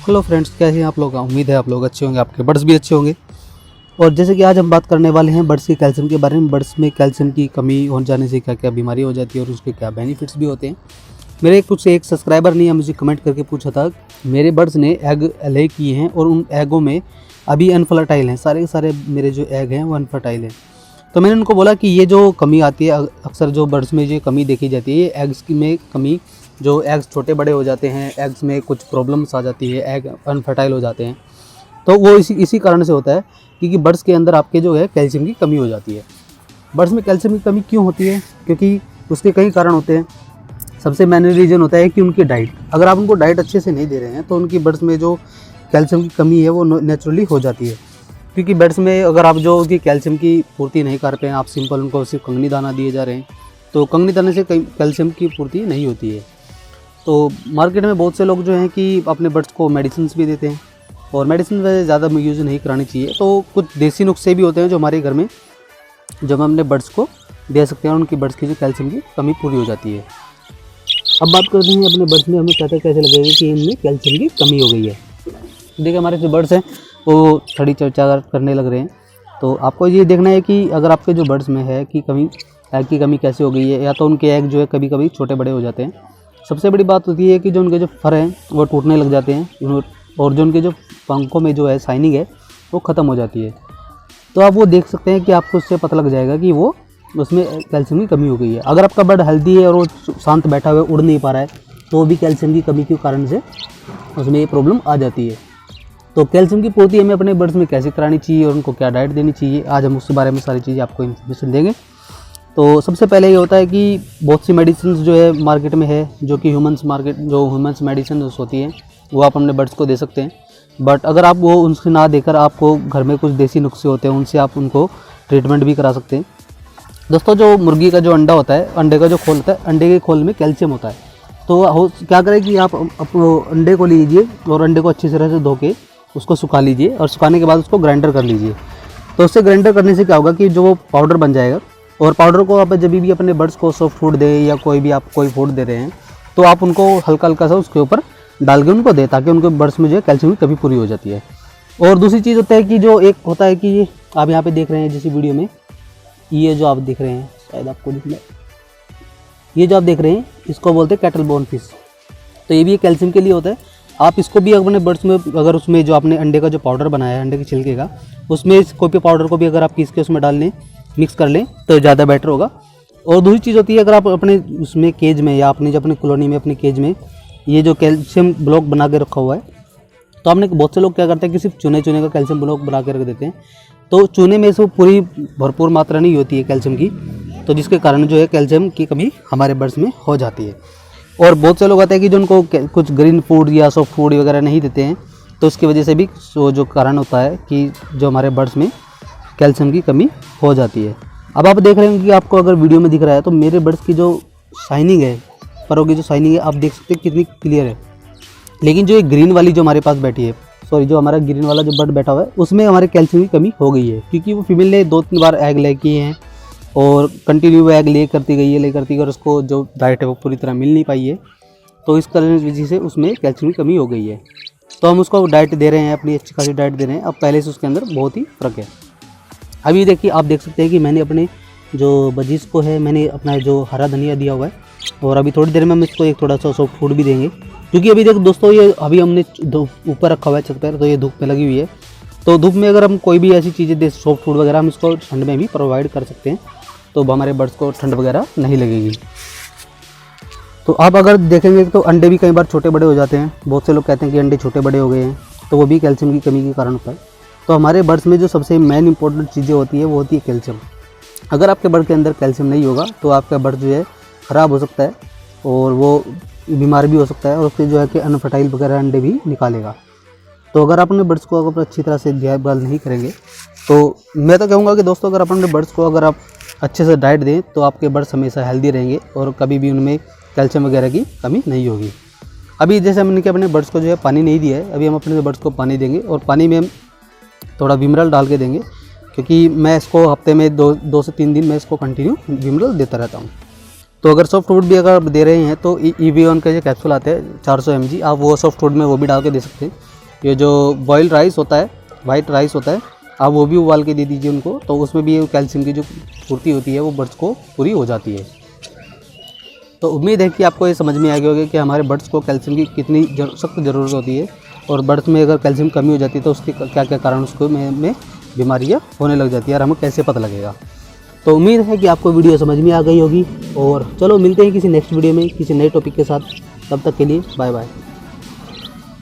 Hello friends, कैसे हैं आप लोग। उम्मीद है आप लोग अच्छे होंगे, आपके बर्ड्स भी अच्छे होंगे। और जैसे कि आज हम बात करने वाले हैं बर्ड्स के कैल्शियम के बारे में। बर्ड्स में कैल्शियम की कमी हो जाने से क्या क्या बीमारी हो जाती है और उसके क्या बेनिफिट्स भी होते हैं। मेरे कुछ एक सब्सक्राइबर ने मुझे कमेंट करके पूछा था, मेरे बर्ड्स ने एग ले किए हैं और उन एगों में अभी अनफर्टाइल हैं, सारे के सारे मेरे जो एग हैं वो अनफर्टाइल हैं। तो मैंने उनको बोला कि ये जो कमी आती है, अक्सर जो बर्ड्स में जो कमी देखी जाती है, ये एग्स की में कमी, जो एग्स छोटे बड़े हो जाते हैं, एग्स में कुछ प्रॉब्लम्स आ जाती है, एग अनफर्टाइल हो जाते हैं, तो वो इसी कारण से होता है क्योंकि बर्ड्स के अंदर आपके जो है कैल्शियम की कमी हो जाती है। बर्ड्स में कैल्शियम की कमी क्यों होती है? क्योंकि उसके कई कारण होते हैं। सबसे मेन रीज़न होता है कि उनकी डाइट, अगर आप उनको डाइट अच्छे से नहीं दे रहे हैं तो उनकी बर्ड्स में जो कैल्शियम की कमी है वो नेचुरली हो जाती है। क्योंकि बर्ड्स में अगर आप जो उसकी कैल्शियम की पूर्ति नहीं कर रहे हैं, आप सिंपल उनको सिर्फ कंगनी दाना दिए जा रहे हैं, तो कंगनी दाने से कैल्शियम की पूर्ति नहीं होती है। तो मार्केट में बहुत से लोग जो हैं कि अपने बर्ड्स को मेडिसिन भी देते हैं, और मेडिसिन वैसे ज़्यादा यूज़ नहीं करानी चाहिए। तो कुछ देसी नुस्खे भी होते हैं जो हमारे घर में, जो हम अपने बर्ड्स को दे सकते हैं और उनकी बर्ड्स की जो कैल्शियम की कमी पूरी हो जाती है। अब बात करते हैं अपने बर्ड्स में हमें कैसे लगेगा कि इनमें कैल्शियम की कमी हो गई है। देखिए, हमारे जो बर्ड्स हैं वो थोड़ी चर्चा करने लग रहे हैं। तो आपको ये देखना है कि अगर आपके जो बर्ड्स में है कि एग की कमी कैसे हो गई है, या तो उनके एग जो है कभी कभी छोटे बड़े हो जाते हैं। सबसे बड़ी बात होती है कि जो उनके जो फर हैं वो टूटने लग जाते हैं, और जो उनके जो पंखों में जो है शाइनिंग है वो ख़त्म हो जाती है। तो आप वो देख सकते हैं कि आपको उससे पता लग जाएगा कि वो उसमें कैल्शियम की कमी हो गई है। अगर आपका बर्ड हेल्दी है और वो शांत बैठा हुआ है, उड़ नहीं पा रहा है, तो भी कैल्शियम की कमी के कारण से उसमें ये प्रॉब्लम आ जाती है। तो कैल्शियम की पूर्ति हमें अपने बर्ड्स में कैसे करानी चाहिए और उनको क्या डाइट देनी चाहिए, आज हम उसके बारे में सारी चीज़ें आपको इन्फॉर्मेशन देंगे। तो सबसे पहले ये होता है कि बहुत सी मेडिसिन जो है मार्केट में है, जो कि ह्यूमन्स मेडिसिन होती है, वो आप अपने बर्ड्स को दे सकते हैं। बट अगर आप वो उनसे ना देकर आपको घर में कुछ देसी नुस्खे होते हैं, उनसे आप उनको ट्रीटमेंट भी करा सकते हैं। दोस्तों, जो मुर्गी का जो अंडा होता है, अंडे का जो खोल होता है, अंडे के खोल में कैल्शियम होता है। तो क्या करें कि आप अंडे को लीजिए और अंडे को अच्छी तरह से धो के उसको सुखा लीजिए, और सुखाने के बाद उसको ग्राइंडर कर लीजिए। तो उससे ग्राइंडर करने से क्या होगा कि जो वो पाउडर बन जाएगा, और पाउडर को आप जब भी अपने बर्ड्स को सॉफ्ट फूड दें या कोई फूड दे रहे हैं, तो आप उनको हल्का हल्का सा उसके ऊपर डाल के उनको दें, ताकि उनके बर्ड्स में जो है कैल्शियम की कमी पूरी हो जाती है। और दूसरी चीज़ होता है कि जो एक होता है कि ये आप यहाँ पे देख रहे हैं जैसी वीडियो में, ये जो आप देख रहे हैं, शायद आपको दिख रहा है, ये जो आप देख रहे हैं इसको बोलते हैं कैटल बोन फिश। तो ये भी कैल्शियम के लिए होता है। आप इसको भी अपने बर्ड्स में, अगर उसमें जो आपने अंडे का जो पाउडर बनाया है, अंडे के छिलके का, उसमें इस कॉफी पाउडर को भी अगर आप पीस के उसमें डाल लें, मिक्स कर लें, तो ज़्यादा बेटर होगा। और दूसरी चीज़ होती है, अगर आप अपने उसमें केज में या अपने जो अपनी कॉलोनी में अपने केज में ये जो कैल्शियम ब्लॉक बना के रखा हुआ है, तो आपने बहुत से लोग क्या करते हैं कि सिर्फ चूने का कैल्शियम ब्लॉक बना के रख देते हैं। तो चूने में से पूरी भरपूर मात्रा नहीं होती है कैल्शियम की, तो जिसके कारण जो है कैल्शियम की कमी हमारे बर्ड्स में हो जाती है। और बहुत से लोग आते हैं कि जो उनको कुछ ग्रीन फूड या सॉफ्ट फूड वगैरह नहीं देते हैं, तो उसकी वजह से भी जो कारण होता है कि जो हमारे बर्ड्स में कैल्शियम की कमी हो जाती है। अब आप देख रहे हैं कि आपको अगर वीडियो में दिख रहा है, तो मेरे बर्ड्स की जो शाइनिंग है, परों की जो शाइनिंग है, आप देख सकते हैं कितनी क्लियर है। लेकिन जो ये ग्रीन वाली जो हमारे पास बैठी है, जो हमारा ग्रीन वाला जो बर्ड बैठा हुआ है, उसमें हमारे कैल्शियम की कमी हो गई है, क्योंकि वो फीमेल ने 2-3 बार एग ले किए हैं और कंटिन्यू वो एग ले करती गई और उसको जो डाइट है वो पूरी तरह मिल नहीं पाई है। तो इस वजह से उसमें कैल्शियम की कमी हो गई है। तो हम उसको डाइट दे रहे हैं, अपनी अच्छी खासी डाइट दे रहे हैं। अब पहले से उसके अंदर बहुत ही फ़र्क है। अभी देखिए, आप देख सकते हैं कि मैंने अपने जो बजीज को है, मैंने अपना जो हरा धनिया दिया हुआ है, और अभी थोड़ी देर में हम इसको एक थोड़ा सा सॉफ्ट फूड भी देंगे। क्योंकि अभी देखो दोस्तों, ये अभी हमने ऊपर रखा हुआ है छत पर, तो ये धूप में लगी हुई है। तो धूप में अगर हम कोई भी ऐसी चीज़ें दे, सॉफ्ट फूड वगैरह, हम इसको ठंड में भी प्रोवाइड कर सकते हैं, तो हमारे बर्ड्स को ठंड वगैरह नहीं लगेगी। तो आप अगर देखेंगे तो अंडे भी कई बार छोटे बड़े हो जाते हैं। बहुत से लोग कहते हैं कि अंडे छोटे बड़े हो गए हैं, तो वो भी कैल्शियम की कमी के कारण होता है। तो हमारे बर्ड्स में जो सबसे मेन इंपॉर्टेंट चीज़ें होती है वो होती है कैल्शियम। अगर आपके बर्ड के अंदर कैल्शियम नहीं होगा तो आपका बर्ड जो है ख़राब हो सकता है, और वो बीमार भी हो सकता है, और उसके जो है कि अनफर्टाइल वगैरह अंडे भी निकालेगा। तो अगर आप अपने बर्ड्स को अगर अच्छी तरह से देखभाल नहीं करेंगे, तो मैं तो कहूँगा कि दोस्तों, अगर अपने बर्ड्स को अगर आप अच्छे से डाइट दें, तो आपके बर्ड्स हमेशा हेल्दी रहेंगे और कभी भी उनमें कैल्शियम वगैरह की कमी नहीं होगी। अभी जैसे हमने कि अपने बर्ड्स को जो है पानी नहीं दिया है, अभी हम अपने बर्ड्स को पानी देंगे, और पानी में हम थोड़ा विमरल डाल के देंगे, क्योंकि मैं इसको हफ्ते में 2 से 3 दिन मैं इसको कंटिन्यू विमरल देता रहता हूँ। तो अगर सॉफ्ट फूड भी अगर दे रहे हैं, तो EV1 का जो कैप्सूल आते हैं 400 mg, आप वो सॉफ्ट फूड में वो भी डाल के दे सकते हैं। ये जो बॉइल्ड राइस होता है, वाइट राइस होता है, आप वो भी उबाल के दे दीजिए उनको, तो उसमें भी कैल्शियम की जो पूर्ति होती है वो बर्ड्स को पूरी हो जाती है। तो उम्मीद है कि आपको ये समझ में आ गया होगा कि हमारे बर्ड्स को कैल्शियम की कितनी सख्त ज़रूरत होती है, और बर्ड्स में अगर कैल्शियम कमी हो जाती है तो उसके क्या क्या कारण उसको में बीमारियाँ होने लग जाती है और हमें कैसे पता लगेगा। तो उम्मीद है कि आपको वीडियो समझ में आ गई होगी, और चलो मिलते हैं किसी नेक्स्ट वीडियो में किसी नए टॉपिक के साथ। तब तक के लिए बाय बाय।